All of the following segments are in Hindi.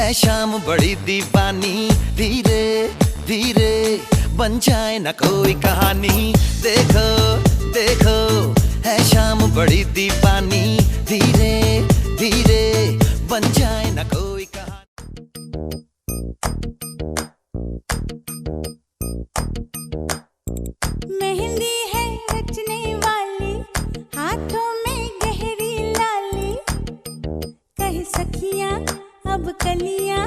है शाम बड़ी दीवानी, धीरे धीरे बन जाए न कोई कहानी। देखो देखो है शाम बड़ी दीवानी, धीरे धीरे बन जाए न कोई कहानी। मेहंदी है रचने वाली, हाथों में गहरी लाली, कह सखियां अब कलियां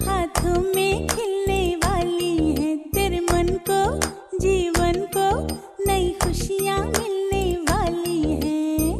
हाथों में खिलने वाली हैं। तेरे मन को जीवन को नई खुशियां मिलने वाली हैं।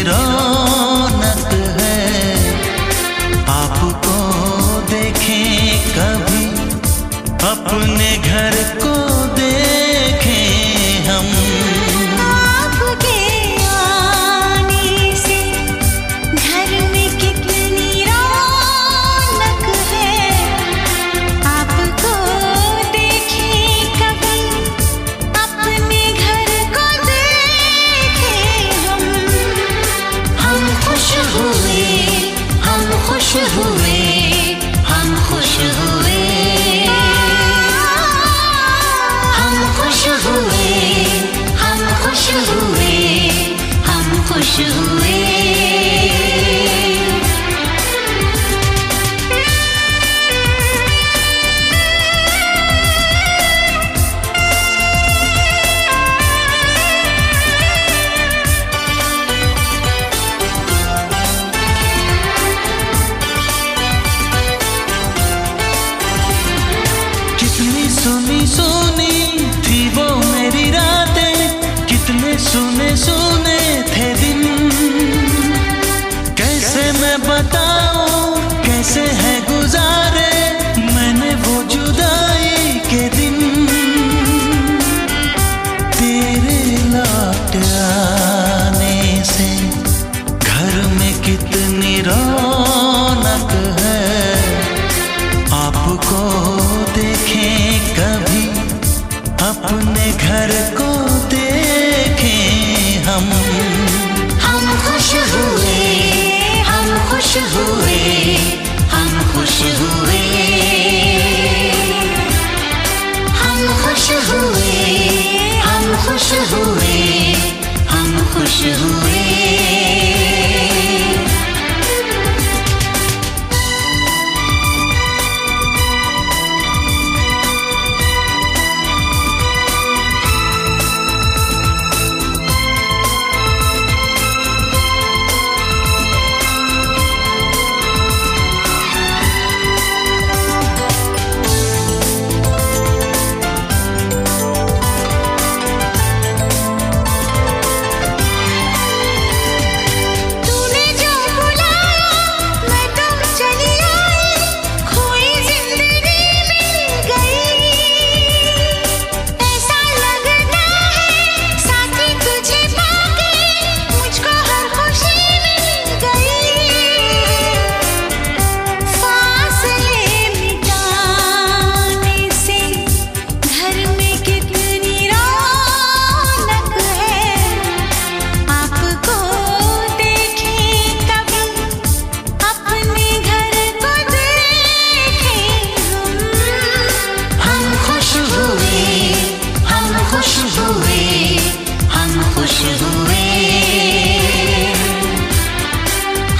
रौनक है। आपको देखें कभी, अपने घर को देखें हम। आपके आने से घर में कितनी रौनक है। आपको देखें कभी, अपने घर को देखें हम। हम खुश हुए, हम खुश हुए, हम खुश हुए। हम खुश हुए, हम खुश हुए, हम खुश हुए। कितनी सुनी सुनी थी वो मेरी रातें, कितने सुने सुने थे दिन। कैसे मैं बताऊं कैसे है गुजारे मैंने वो जुदाई के दिन। तेरे लौट आने से घर में कितनी रौनक है। आपको देखें कभी, अपने घर को देखें हम। हम खुश हुए, हम खुश हुए, हम खुश हुए। हम खुश हुए, हम खुश हुए, हम खुश हुए। तूने जो बुलाया मैं तुम चली आई, खोई जिंदगी मिल गई। ऐसा लगता है साथी तुझे पाके मुझको हर खुशी मिल गई। फासले मिटाने से घर में कितनी रौनक है। आपको देखें कभी, अपने घर को देखें हम। हम खुश हुए, हम खुश हुए, हम खुश हुए।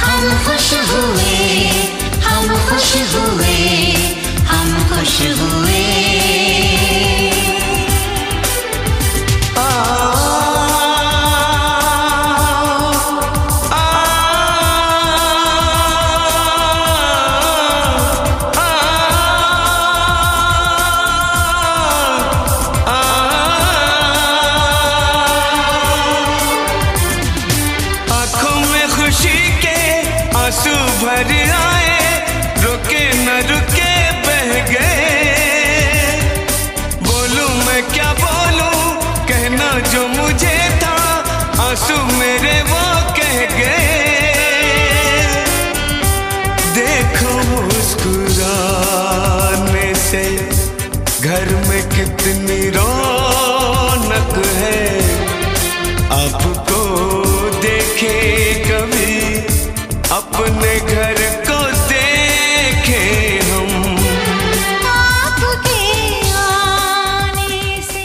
हम खुश हुए, हम खुश हुए, हम खुश हुए। आँखों में खुशी के आंसू भर आए, रुके न रुके बह गए। बोलूं मैं क्या बोलूं, कहना जो मुझे था आंसू मेरे वो कह गए। देखो मुस्कुराने से घर में कितनी रौनक है। आपको देखे कभी, अपने घर को देखें हम। आपके आने से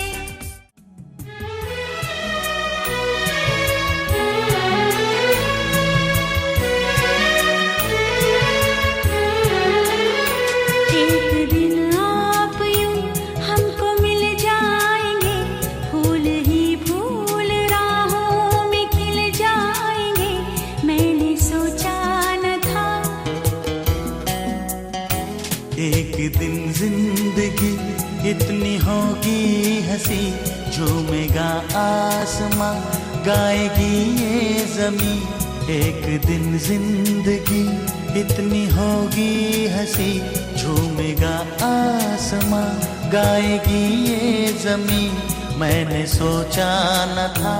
एक दिन आप यूं हमको मिल जाएंगे, फूल ही फूल राहों में खिल जाएंगे। मैंने सोचा न था एक दिन जिंदगी इतनी होगी हंसी, झूमेगा आसमां गाएगी ये जमीन। एक दिन जिंदगी इतनी होगी हंसी, झूमेगा आसमां, गाएगी ये जमीन, मैंने सोचा न था।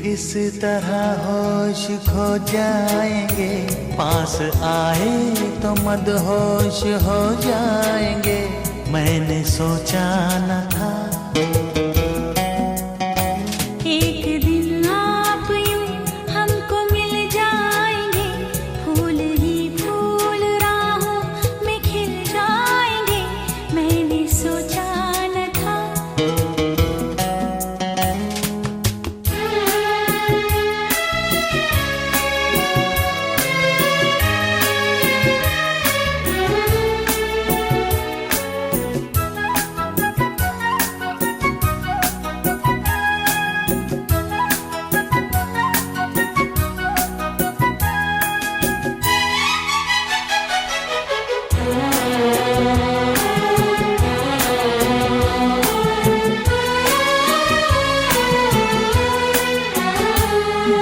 इस तरह होश खो जाएंगे, पास आए तो मदहोश हो जाएंगे, मैंने सोचा न था। एक दिन आप यूं हमको मिल जाएंगे, फूल ही फूल राहों में खिल जाएंगे, मैंने सोचा न था।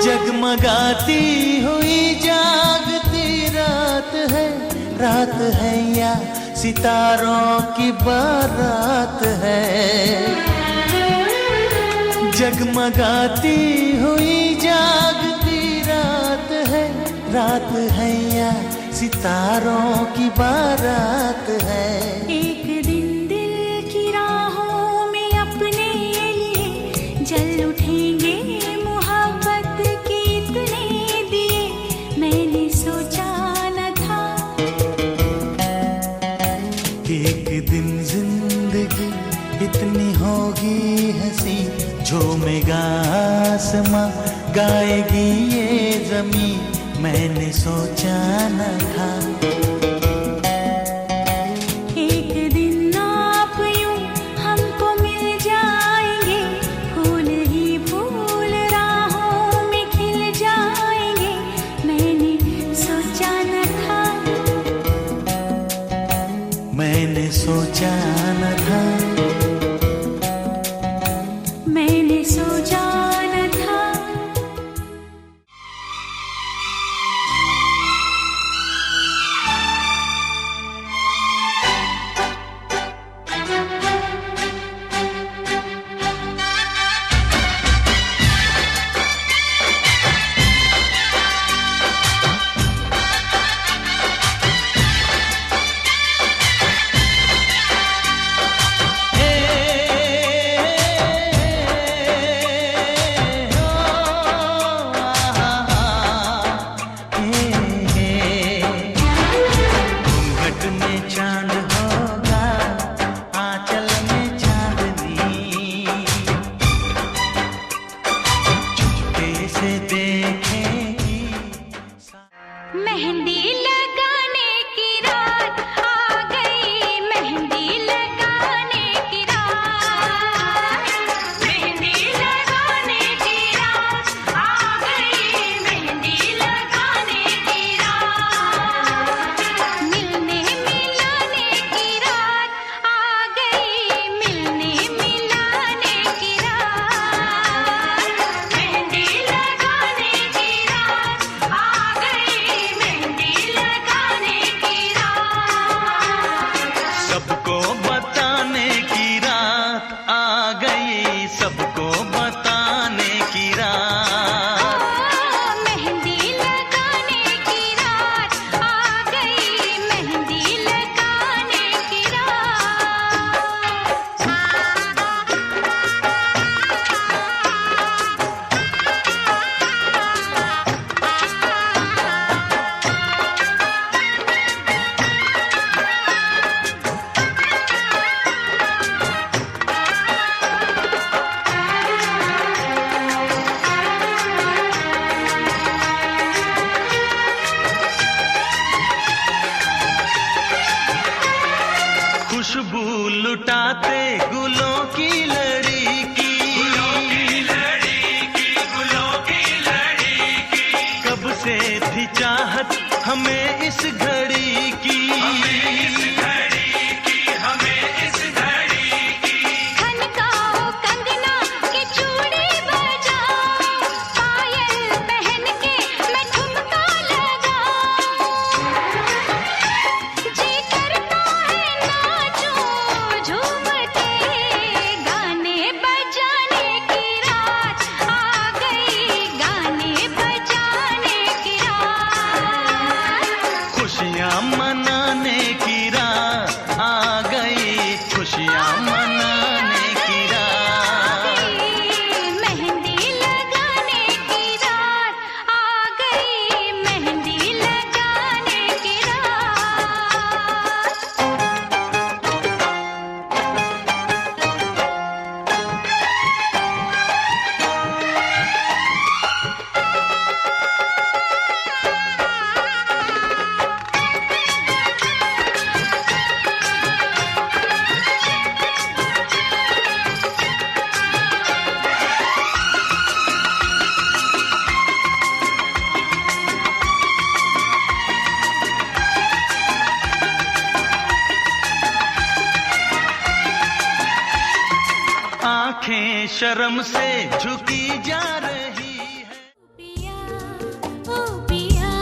जगमगाती हुई जागती रात है, रात है या सितारों की बारात है। जगमगाती हुई जागती रात है, रात है या सितारों की बारात है। एक दिन दिल की राहों में अपने लिए जल उठेंगे, मोहब्बत के इतने दिए, मैंने सोचा न था। एक दिन जिंदगी इतनी होगी हंसी, झूमेगा आसमां, गाएगी ये जमीन, मैंने सोचा न था। एक दिन आप यूं हमको मिल जाएंगे, फूल ही फूल राहों में खिल जाएंगे, मैंने सोचा न था। मैंने सोचा न था। मैंने सोचा न था। मेहंदी लगाने की रात आ गई, मेहंदी लगाने की रात, मेहंदी लगाने की रात आ गई, मेहंदी लगाने की रात, मिलने मिलाने की रात आ गई, मिलने मिलाने की रात, मेहंदी लगाने बातें गुलों की लड़ी की, कब से थी चाहत हमें इस घड़ी की, खनकाओ कंगना के चूड़ी बजाओ, पायल पहन के मैं ठुमका लगाऊं, जी करता है नाचूं झूम के, गाने बजाने की रात आ गई, गाने बजाने की रात, खुशियाँ मनाने की रात आ गई, खुशियाँ मनाने की रात। मेहंदी लगाने की रात आ गई, मेहंदी लगाने की रात। आंखें शर्म से झुकी जा रही है। पिया ओ पिया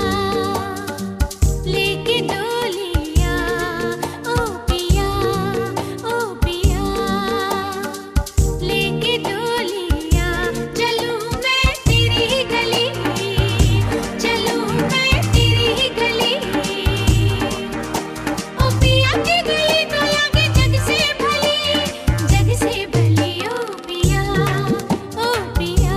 लेके डोलिया, ओ पिया लेके डोलिया, चलूं मैं तेरी गली, चलूं मैं तेरी गली, ओ पिया की गली तो लगे जग से भली, जग से भली, ओ पिया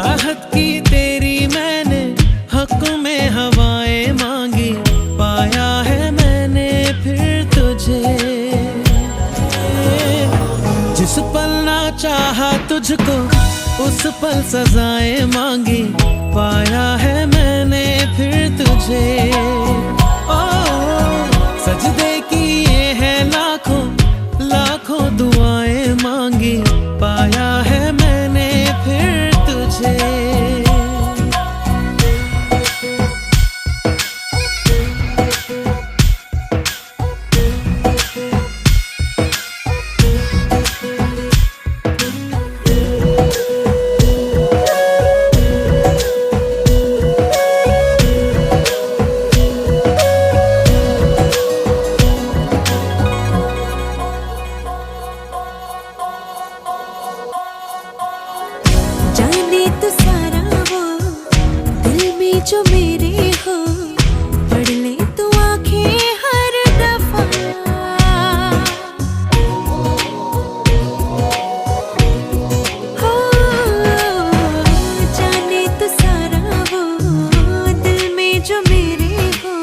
चाहत की तेरी मैंने हक में हवाएं मांगी, पाया है मैंने फिर तुझे। जिस पल ना चाहा तुझको उस पल सजाएं मांगी, पाया है मैंने फिर तुझे। ओ सजदे किए हैं लाखों लाखों दुआएं मांगी, पाया है मैंने फिर तुझे। जाने तो सारा वो दिल में जो मेरे हो, पढ़ ले तू आंखें हर दफा। हो जाने तो सारा वो दिल में जो मेरे हो,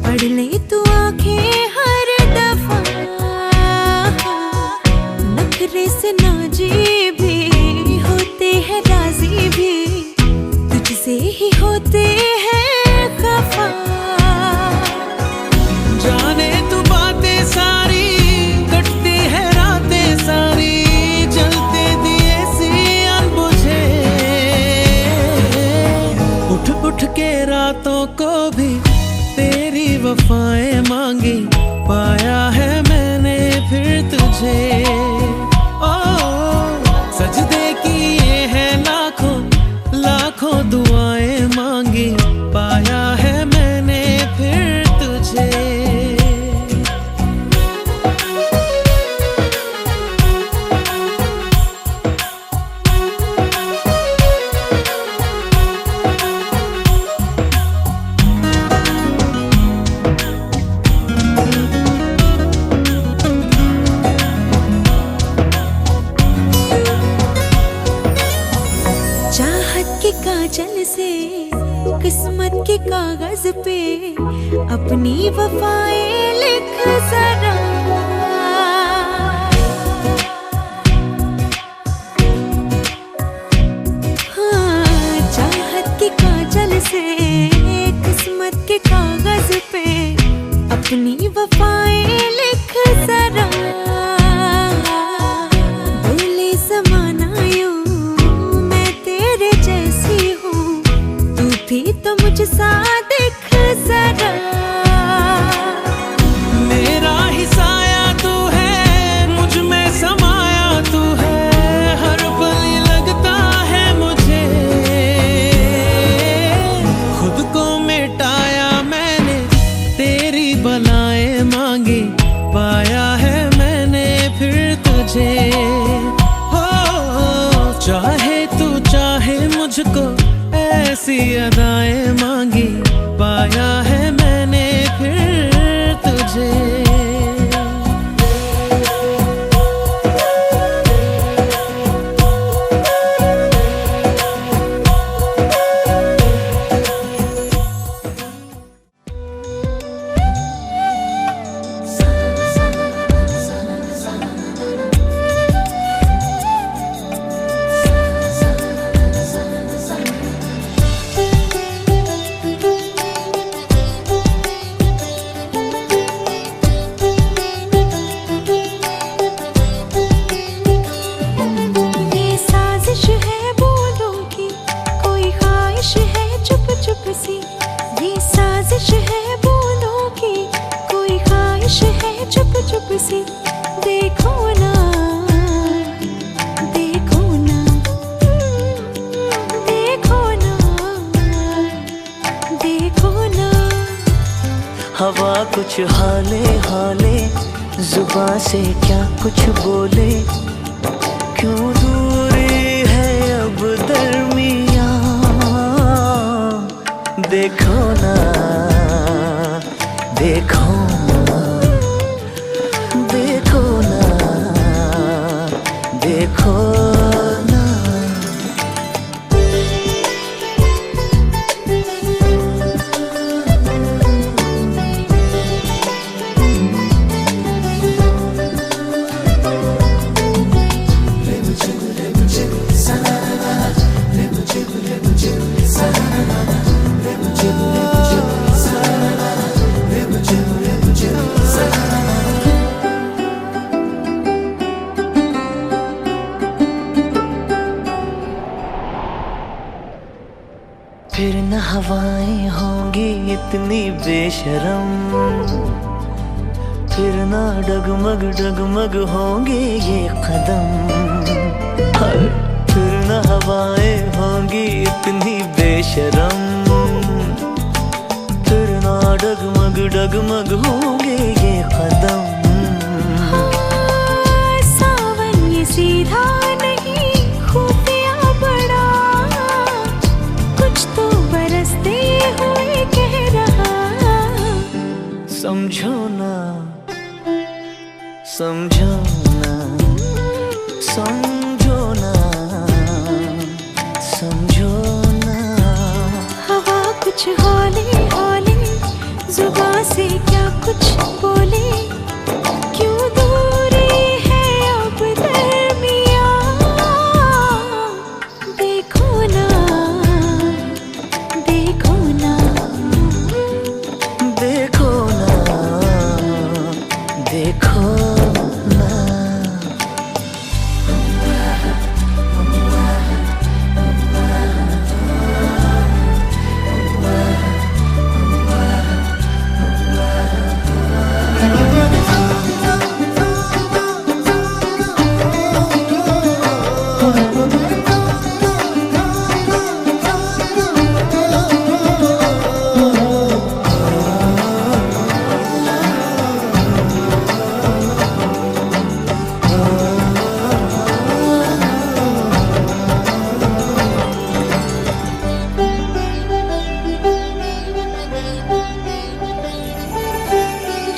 पढ़ ले तू आंखें हर दफा। नखरे से नाजी भी होते हैं, राजी भी तुझसे ही होते हैं खफा। जाने तू बातें सारी, कटती है रातें सारी, जलते दिए सी अनबुझे। उठ उठ के रातों को भी तेरी वफाएं मांगी, पाया है मैंने फिर तुझे। ओ सजदे किए हैं लाखों लाखों दुआएं मांगी, पाया है मैंने फिर तुझे। चाहत के काजल से किस्मत के कागज पे अपनी वफाएं लिख जरा। हाँ, चाहत के काजल से किस्मत के कागज पे अपनी वफाएं लिख जरा। बोले ज़माना यूं मैं तेरे जैसी हूँ, तू भी तो मुझसा दिख जरा। मेरा ही साया तू है, मुझ में समाया तू है, हर पल ये लगता है मुझे। खुद को मिटाया मैंने, तेरी बलाएं मांगी, पाया है मैंने फिर तुझे। हो चाहे तू चाहे मुझको, ऐसी अदाएं मांगी, पाया है मैंने फिर तुझे। ये साजिश है बोलों की, कोई ख्वाहिश है चुप चुप सी। ये साजिश है बोलों की, कोई ख्वाहिश है चुप चुप सी। देखो ना, देखो ना, देखो ना, देखो ना। हवा कुछ हाले हाले, जुबां से क्या कुछ बोले, क्यों दूरी है अब दरमियां। देखो ना, देखो ना, देखो ना, देखो ना। फिर न हवाएं होंगी इतनी बेशरम, फिर न डगमग डगमग होंगे ये कदम। फिर न हवाएं होंगी इतनी बेशरम, फिर न डगमग डगमग होंगे ये कदम। सावन ये सीधा नहीं खुफिया बड़ा, कुछ तो बरसते हुए कह रहा। समझो ना, समझो ना, समझो ना, समझो ना। हवा कुछ हौले हौले जुबां से क्या कुछ बोले, क्यों दूरी है अब दरमियां। देखो ना, देखो ना, देखो ना, देखो ना।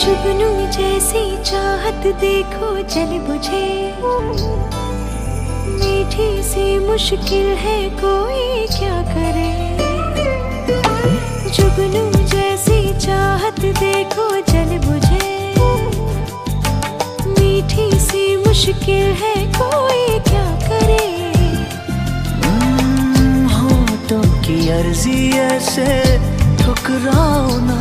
जुगनू जैसी चाहत देखो जल बुझे, मीठी सी मुश्किल है कोई क्या करे। जुगनू जैसी चाहत देखो जल बुझे, मीठी सी मुश्किल है कोई क्या करे। होठों की अर्जी ऐसे ठुकराओ ना,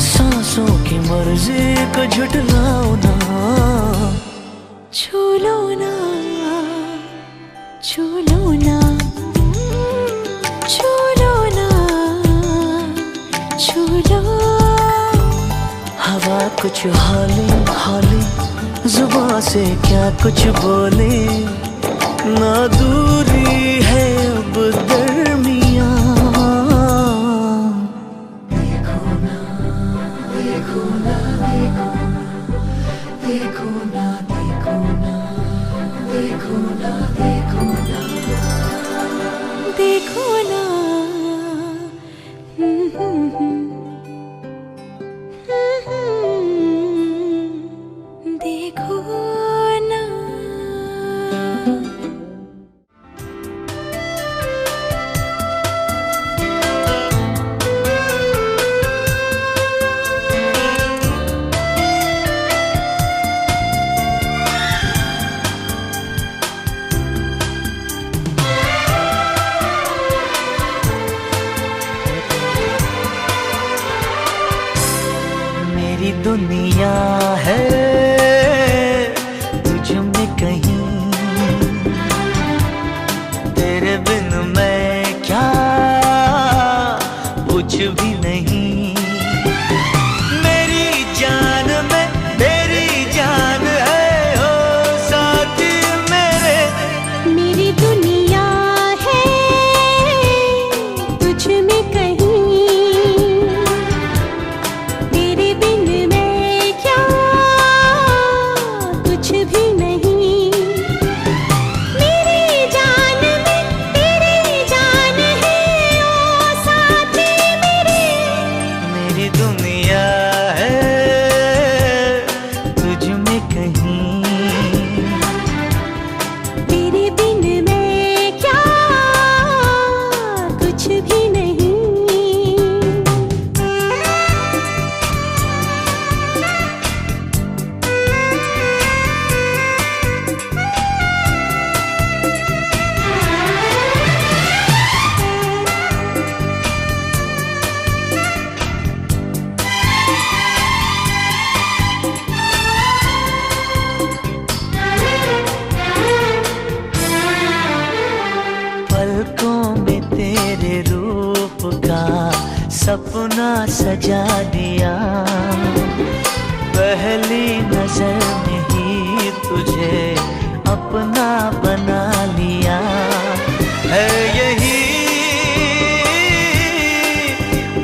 सांसों की मर्जी को झुठलाओ ना। छू लो ना, छू लो ना, छू लो ना, छू लो। हवा कुछ हौले हौले जुबां से क्या कुछ बोले, ना दूरी है अब दरमियां। देखो ना, देखो ना। मेरी दुनिया है तुझ में कहीं, तेरे बिन मैं क्या कुछ भी नहीं। मेरी जान में तेरी जान है हो साथी मेरे। मेरी दुनिया है तुझ में कहीं, तेरे बिन मैं क्या कुछ भी नहीं। मेरी जान में तेरी जान है ओ साथी मेरे। मेरी दुनिया है तुझ में कहीं, तेरे बिन मैं क्या कुछ भी नहीं। पलकों में तेरे मेरे रूप का सपना सजा दिया, पहली नजर में ही तुझे अपना बना लिया। है यही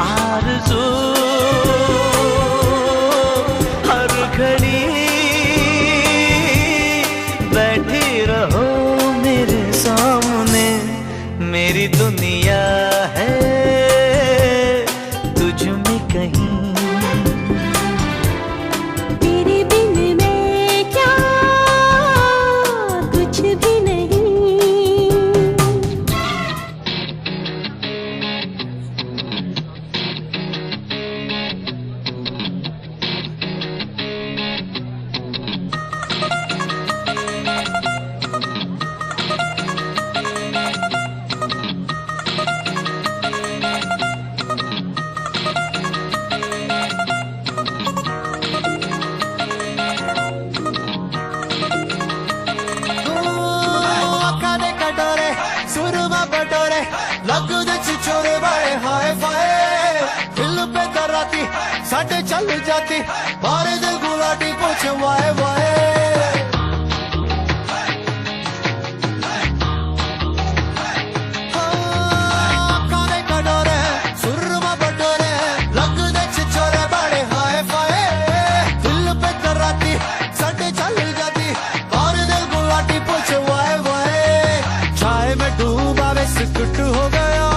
आरज़ू हर घड़ी बैठी रहो मेरे सामने, मेरी दुनिया है तुझ में कहीं। तेरे बिन मैं क्या कुछ भी नहीं। ਅੱਖਾਂ ਦੇ ਕਟੋਰੇ ਸੁਰਮਾ ਬਟੋਰੇ ਲੱਗਦੇ ਛਿਛੋਰੇ ਵਾਲੇ ਹਾਏ ਫਾਏ ਦਿਲ पे दराती साडे चल जाती मारे दिल गुलाटी पूछ वाए वाए ਅੱਖਾਂ ਦੇ ਕਟੋਰੇ ਸੁਰਮਾ ਬਟੋਰੇ ਲੱਗਦੇ ਛਿਛੋਰੇ ਵਾਲੇ ਹਾਏ ਫਾਏ ਦਿਲ पे दराती साडे चल जाती मारे दिल गुलाटी पूछ वाए वाए चाय में डूबा वे सिकुट हो गया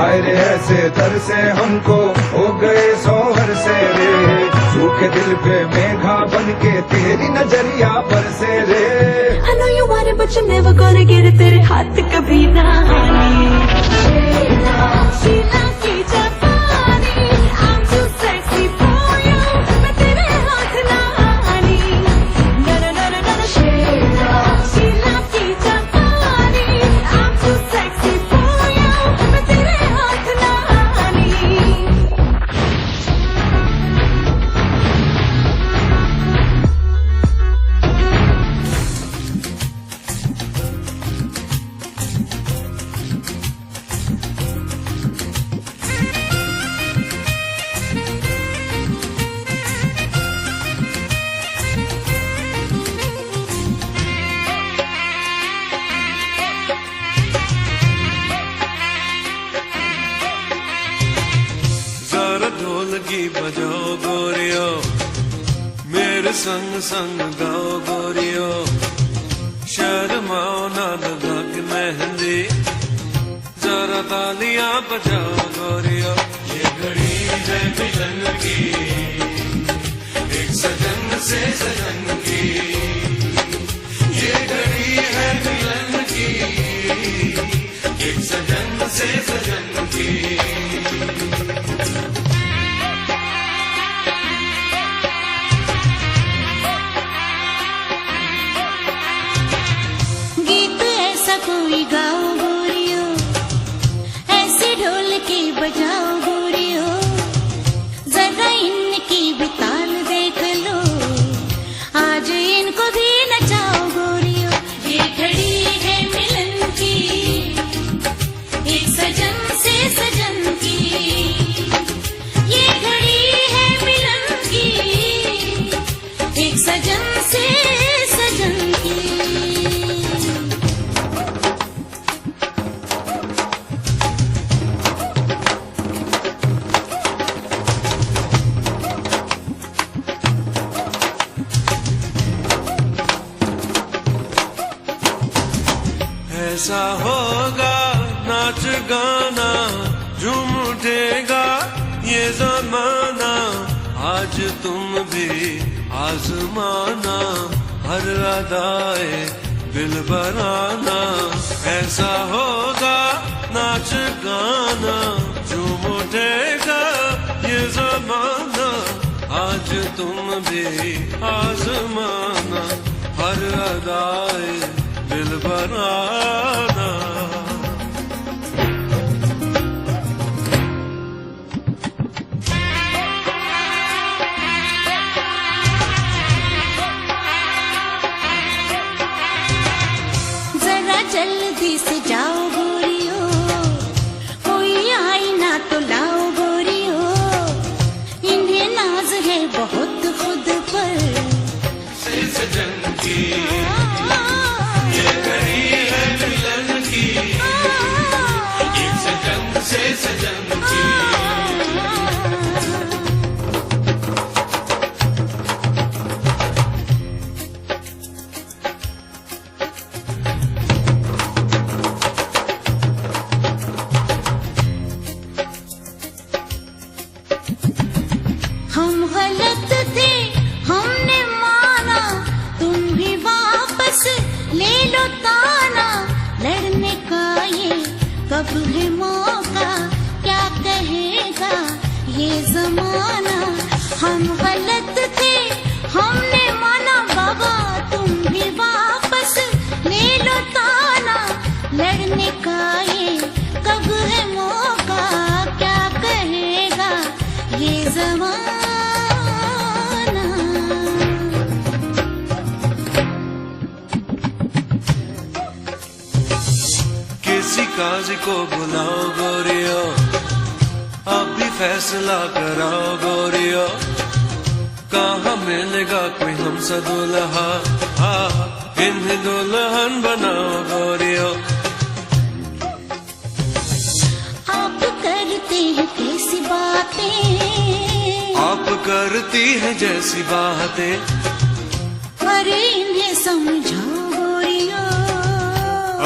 हाय रे ऐसे दर से हमको हो गए सोहर से रे, सूखे दिल पे मेघा बन के तेरी नजरिया पर से रे। I know you want it but you're never gonna get it, तेरे हाथ कभी ना आने। शीला की जापानी, I'm too sexy for you, मैं तेरे हाथ ना आनी। ना ना ना ना ना शीला की जापानी, I'm too sexy for you, मैं तेरे हाथ ना आनी। जरा ढोलकी बजाओ गोरियो, मेरे संग संग गाओ गोरियो, शर्माओ ना लगा के मेहंदी, जरा तालियां बजाओ गोरियो। ये घड़ी है मिलन की, एक सजन से सजन की, ये घड़ी है मिलन की, एक सजन से सजन की। गीत ऐसा कोई गाओ गोरियो, ऐसे ढोल के बजाओ गोरियो, जरा इनकी भी ताल देख लो, आज इनको भी नचाओ गोरियो। ये घड़ी है मिलन की, एक सजन से सजन की, ये घड़ी है मिलन की, एक सजन से सजन की। ऐसा होगा नाच गाना झूम उठेगा ये जमाना, आज तुम भी आजमाना, हर अदाए दिल बराना। ऐसा होगा नाच गाना झूम उठेगा ये जमाना, आज तुम भी आजमाना, हर अदाए दिल बराना। जरा जल्दी से जाओ गोरियो, कोई आई ना तो लाओ गोरियो, इन्हें नाज है बहुत खुद पर। से सजन की ये घड़ी है मिलन की, एक सजन से सजन की। हम गलत थे हमने माना, तुम भी वापस ले लो ताना, लड़ने का ये कब है मौका, क्या कहेगा ये जमाना। हम गलत थे हमने माना बाबा, तुम भी वापस ले लो ताना, लड़ने का ये कब है मौका, क्या कहेगा ये जमाना। किसी काजी को बुलाओ गोरियो, अब भी फैसला कराओ गोरियो, कहाँ मिलेगा कोई हमसा दुल्हा, इन्हें दुल्हन बनाओ गोरियो। आप करते हैं कैसी बातें, आप करती है जैसी बातें, अरे इन्हें समझाओ गोरियो,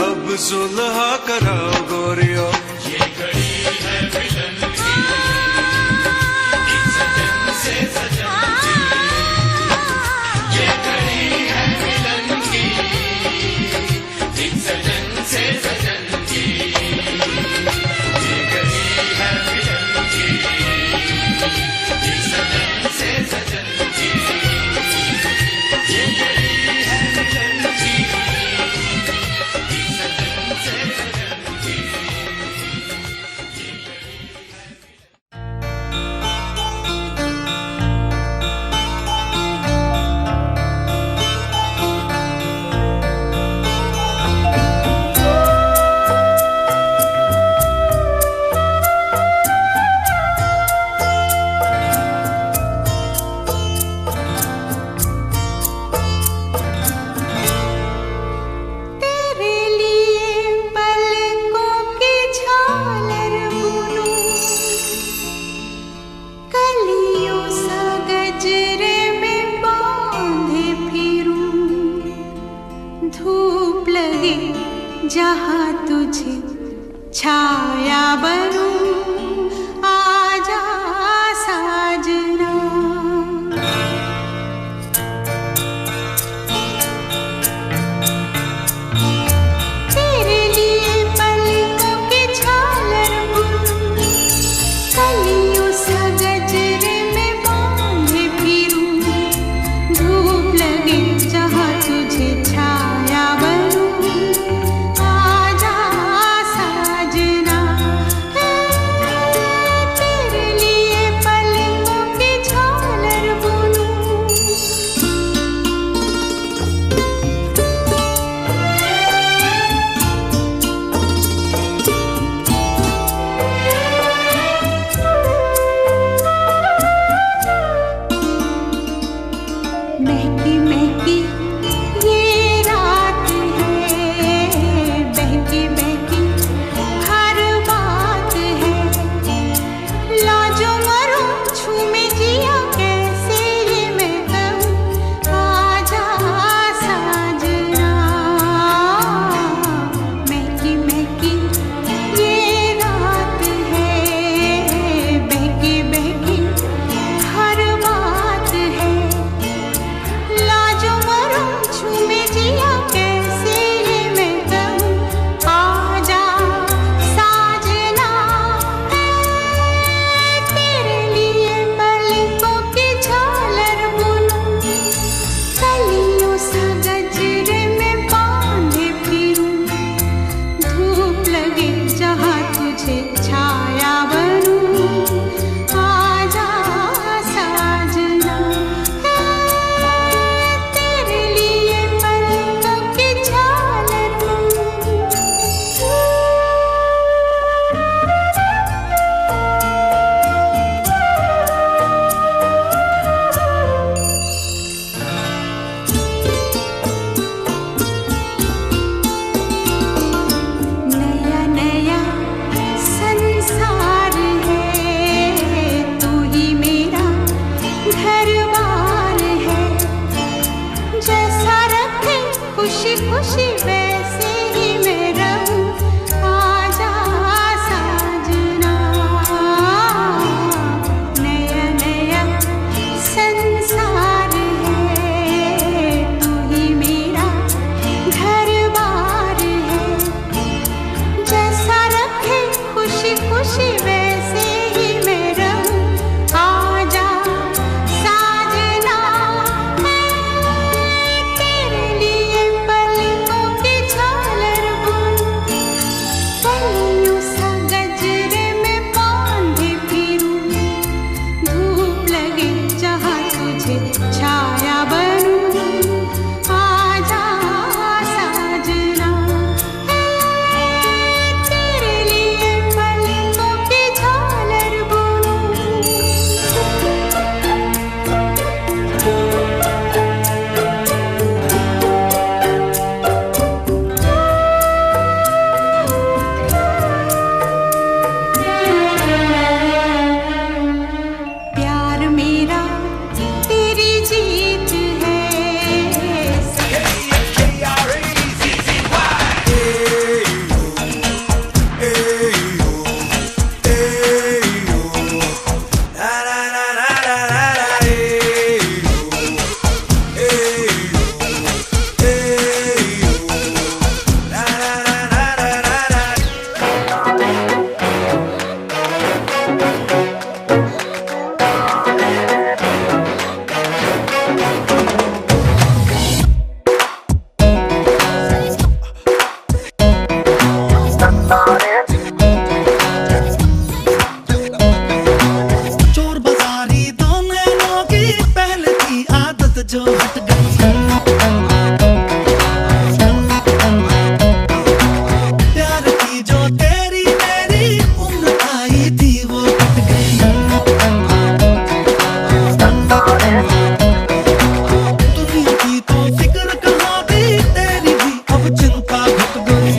अब सुलह कराओ गोरियो। ये घड़ी है जो हट गई। प्यार की जो तेरी मेरी उम्र आई थी वो कट गई। दुनिया की तो फिक्र कहाँ थी, तेरी भी अब चिंता घट गई।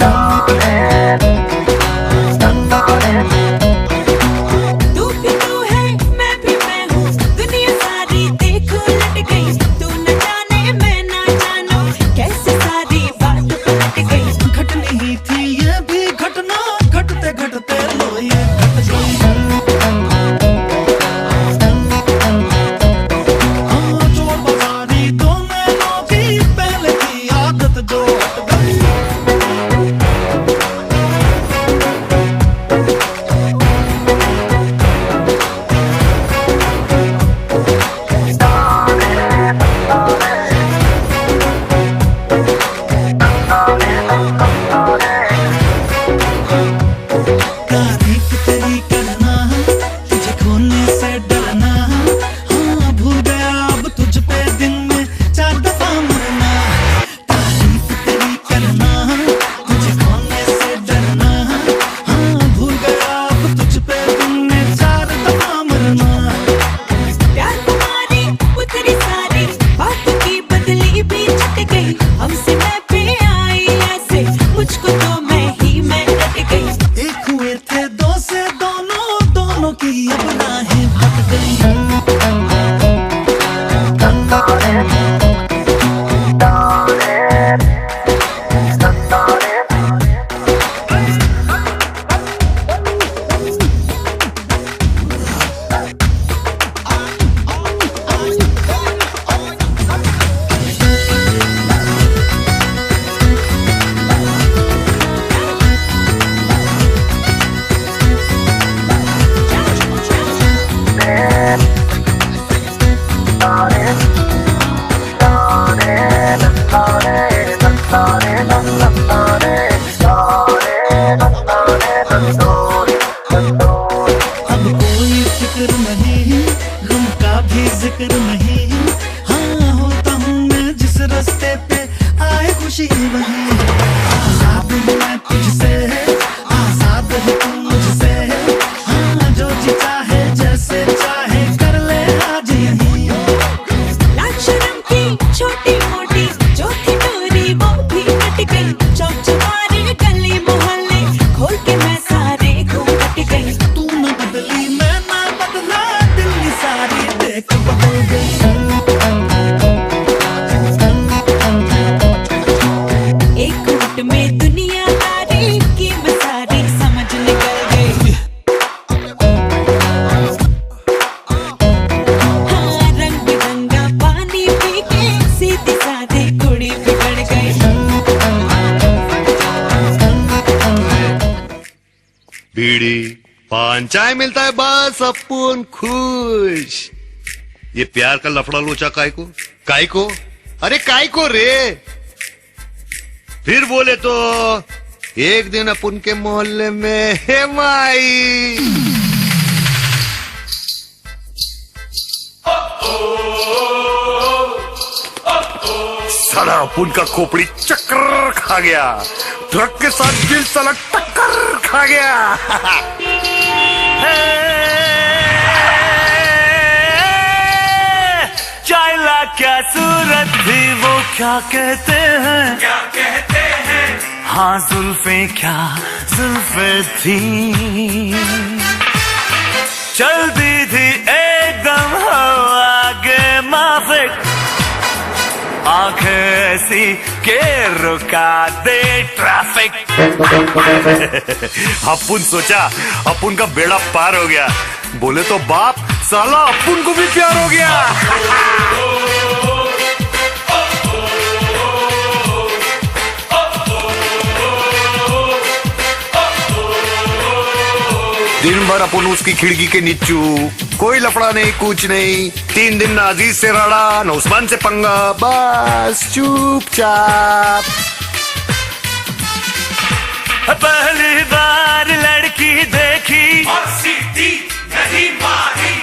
तू भी तू है मैं भी मैं हूँ, दुनिया सारी देखो लट गई। तू न जाने मैं ना जानू, कैसे सारी बात पलट गई। घटनी ही थी ये भी घटना, घटते घटते लो ये घट गई। हाँ चोर बाजारी तो मैंने भी पहले की आदत जो हट गई। तारीफ तेरी करना, तुझे खोने से डरना। हाँ भूल गया अब तुझ पे दिन में 4 दफा मरना। तारीफ तेरी करना, तुझे खोने से डरना। हाँ भूल गया अब तुझ पे दिन में 4 दफा मरना। प्यार तुम्हारी उतरी सारी, बात की बदली भी छट गई। हमसे मैं पे आई ऐसे, मुझको तो मैं रट गई। एक हुए थे 2 से दोनों, दोनों की अब राहें भट गई। अब कोई फिक्र नहीं, गम का भी जिक्र नहीं। हाँ होता हूँ मैं जिस रास्ते पे आए खुशी वही। आजाद हूँ मैं तुझसे, आजाद है तू मुझसे। हाँ जो जी चाहे जैसे चाहे कर ले आज यही। लाज शर्म की छोटी मोटी जो थी डोरी वो भी कट गई। चौक चौबारे गली मोहल्ले खोल के मैं सारे घूम गई। तू न बदली मैं ना बदला, दिल्ली सारी देख बदल गई। एक मिनट में दुनियादारी की मैं सारी समझ निकल गई। हाँ रंग बिरंगा पानी पी के सीधी सादी कुड़ी बिगड़ गई। बीड़ी पान चाय मिलता है बस अपन खुश। ये प्यार का लफड़ा लोचा काय को अरे काय को रे। फिर बोले तो एक दिन अपन के मोहल्ले में हे माई साला अपन का खोपड़ी चक्कर खा गया। ट्रक के साथ दिल साला टक्कर खा गया। चाइला क्या सूरत थी वो क्या कहते हैं, क्या कहते हैं। हाँ जुल्फे क्या जुल्फे थी, चलती थी एकदम हो आगे माफिक। आंखें ऐसी के रुका दे ट्रैफिक। अपुन सोचा अपुन का बेड़ा पार हो गया। बोले तो बाप साला अपुन को भी प्यार हो गया। दिन भर अपन उसकी खिड़की के नीचू, कोई लफड़ा नहीं कुछ नहीं। 3 दिन ना अजीज से रड़ा न उस्मान से पंगा, बस चुपचाप। पहली बार लड़की देखी और सीधी नहीं मारी।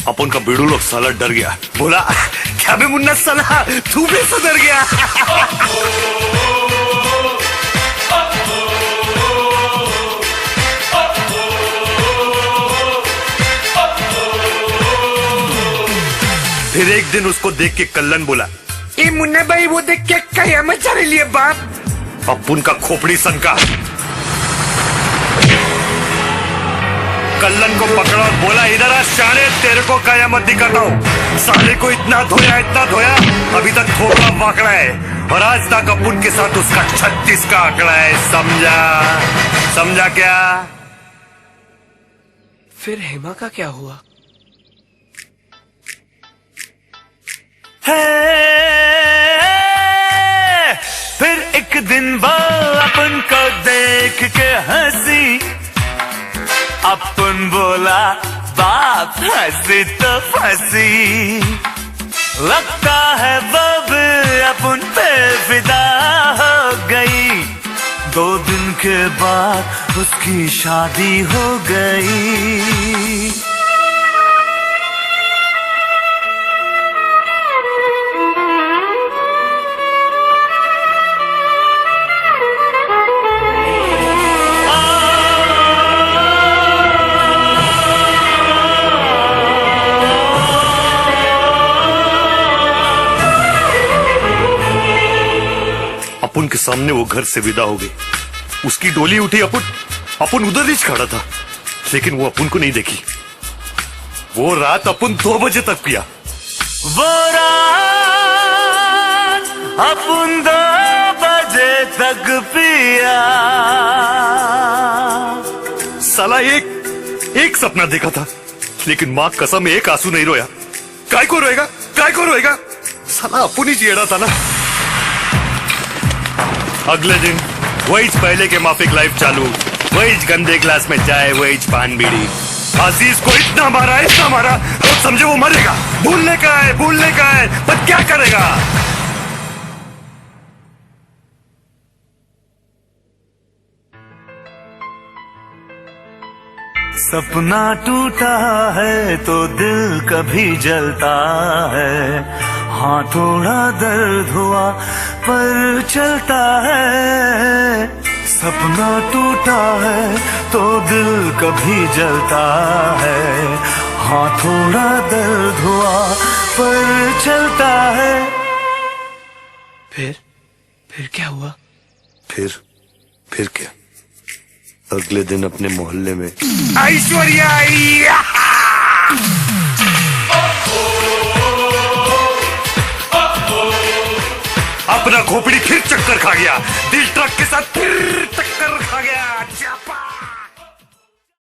अपन का बीड़ू लोग साला डर गया, बोला क्या बे मुन्ना साला तू भी सुधर गया। फिर एक दिन उसको देख के कल्लन बोला, ये मुन्ना भाई वो देख के कयामत चल रही है बाप। अपुन का खोपड़ी सनका। कल्लन को पकड़ा और बोला, इधर आ शाने, तेरे को कयामत दिखाता हूँ। साले को इतना धोया, अभी तक थोड़ा वाकड़ा है और आज तक अपुन के साथ उसका 36 का आंकड़ा है। समझा क्या? फिर हेमा का क्या हुआ? फिर एक दिन वो अपन को देख के हंसी, अपन बोला बाप हंसी तो फंसी। लगता है वो भी अपन पे फिदा हो गई, 2 दिन के बाद उसकी शादी हो गई। अपुन के सामने वो घर से विदा हो गई, उसकी डोली उठी। अपुन उधर ही खड़ा था, लेकिन वो अपुन को नहीं देखी। वो रात अपुन 2 बजे तक पिया। वो रात अपुन 2 बजे तक पिया। साला एक सपना देखा था, लेकिन मां कसम एक आंसू नहीं रोया। काय को रोएगा? साला अपुन ही जियड़ा था ना। अगले दिन वही पहले के माफिक लाइफ चालू, वही गंदे ग्लास में चाय, वही पान बीड़ी। अजीज को इतना मारा तो समझे वो मरेगा। भूलने का है, पर क्या करेगा? सपना टूटा है तो दिल कभी जलता है, हाँ थोड़ा दर्द हुआ पर चलता है। सपना टूटा है तो दिल कभी जलता है, हाँ थोड़ा दर्द हुआ पर चलता है। फिर क्या हुआ? फिर क्या? अगले दिन अपने मोहल्ले में ऐश्वर्या आई। अपना खोपड़ी फिर चक्कर खा गया, दिल ट्रक के साथ फिर टक्कर खा गया।